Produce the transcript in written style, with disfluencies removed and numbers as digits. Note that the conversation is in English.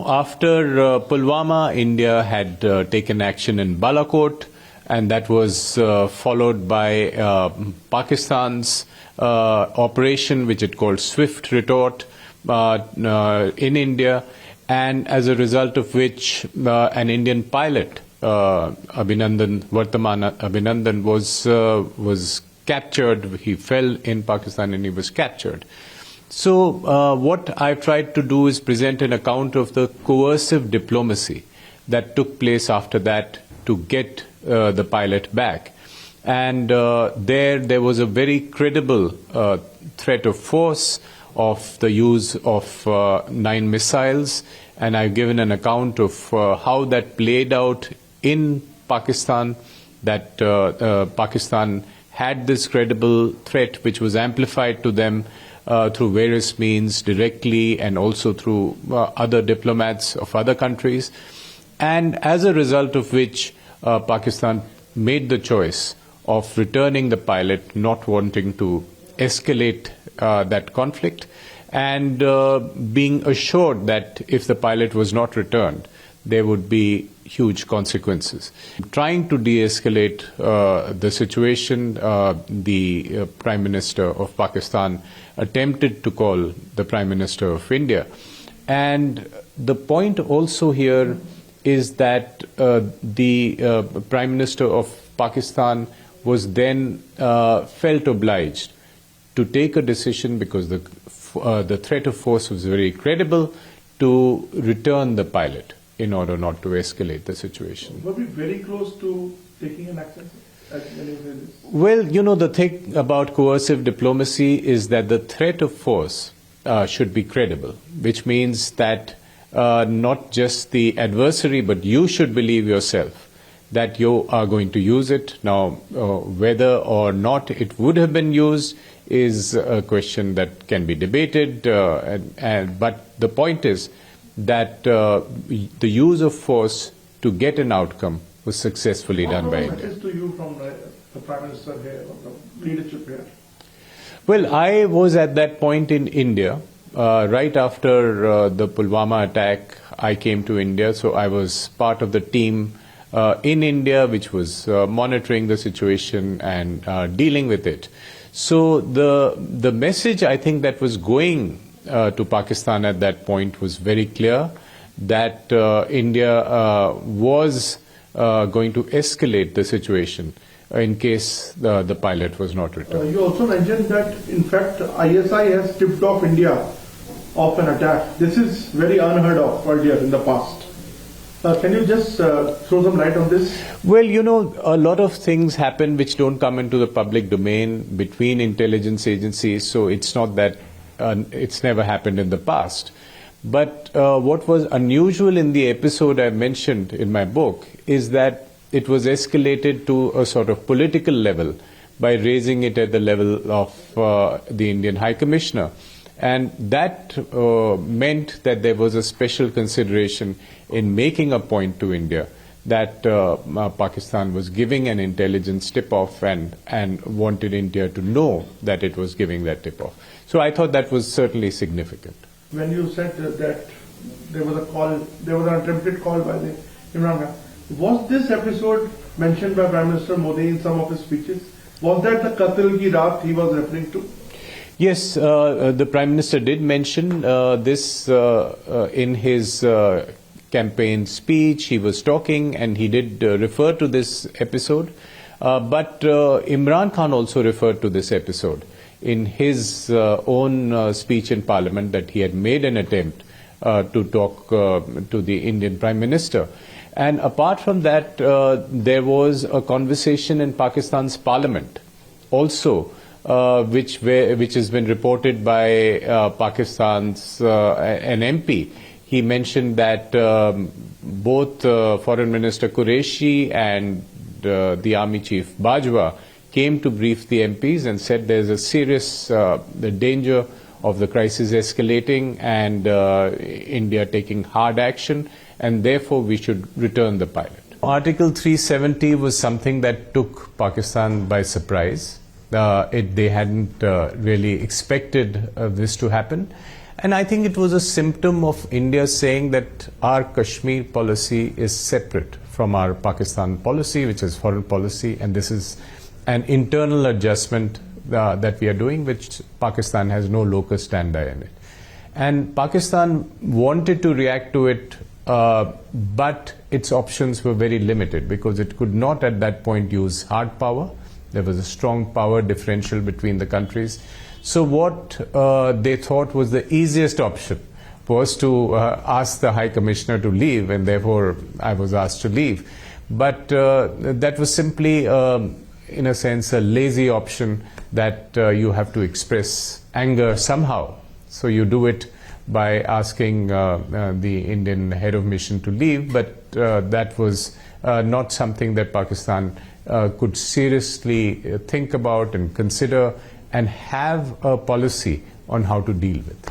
after Pulwama, India had taken action in Balakot, and that was followed by Pakistan's operation, which it called Swift Retort in India, and as a result of which an Indian pilot, Abhinandan, Abhinandan was captured. He fell in Pakistan and he was captured. So what I've tried to do is present an account of the coercive diplomacy that took place after that to get the pilot back. And there was a very credible threat of force of the use of 9 missiles, and I've given an account of how that played out in Pakistan, that Pakistan had this credible threat which was amplified to them through various means, directly and also through other diplomats of other countries, and as a result of which Pakistan made the choice of returning the pilot, not wanting to escalate that conflict, and being assured that if the pilot was not returned, there would be huge consequences. Trying to de-escalate the situation, the Prime Minister of Pakistan attempted to call the Prime Minister of India. And the point also here is that the Prime Minister of Pakistan was then felt obliged to take a decision, because the threat of force was very credible, to return the pilot in order not to escalate the situation. Were we very close to taking an action? Well, you know, the thing about coercive diplomacy is that the threat of force should be credible, which means that not just the adversary, but you should believe yourself that you are going to use it. Now, whether or not it would have been used is a question that can be debated, but the point is that the use of force to get an outcome was successfully done by India. What is to you from the Prime Minister here, or the leadership here? Well, I was at that point in India. Right after the Pulwama attack, I came to India, so I was part of the team in India which was monitoring the situation and dealing with it. So the message, I think, that was going to Pakistan at that point was very clear, that India was going to escalate the situation in case the pilot was not returned. You also mentioned that, in fact, ISI has tipped off India of an attack. This is very unheard of earlier in the past. Can you just throw some light on this? Well, you know, a lot of things happen which don't come into the public domain between intelligence agencies, so it's not that it's never happened in the past. But what was unusual in the episode I mentioned in my book is that it was escalated to a sort of political level by raising it at the level of the Indian High Commissioner. And that meant that there was a special consideration in making a point to India that Pakistan was giving an intelligence tip-off and wanted India to know that it was giving that tip-off. So I thought that was certainly significant. When you said that there was a call, there was an attempted call by the Imran Khan, was this episode mentioned by Prime Minister Modi in some of his speeches? Was that the Qatl ki Raat he was referring to? Yes, the Prime Minister did mention this in his campaign speech. He was talking and he did refer to this episode. But Imran Khan also referred to this episode in his own speech in Parliament, that he had made an attempt to talk to the Indian Prime Minister. And apart from that, there was a conversation in Pakistan's Parliament also, which has been reported by Pakistan's an MP. He mentioned that both Foreign Minister Qureshi and the Army Chief Bajwa came to brief the MPs and said there's a serious the danger of the crisis escalating and India taking hard action, and therefore we should return the pilot. Article 370 was something that took Pakistan by surprise. They hadn't really expected this to happen. And I think it was a symptom of India saying that our Kashmir policy is separate from our Pakistan policy, which is foreign policy, and this is an internal adjustment that we are doing, which Pakistan has no locus standi in it. And Pakistan wanted to react to it, but its options were very limited because it could not at that point use hard power. There was a strong power differential between the countries. So what they thought was the easiest option was to ask the High Commissioner to leave, and therefore I was asked to leave. But that was simply, in a sense, a lazy option that you have to express anger somehow. So you do it by asking the Indian head of mission to leave, but that was not something that Pakistan could seriously think about and consider and have a policy on how to deal with.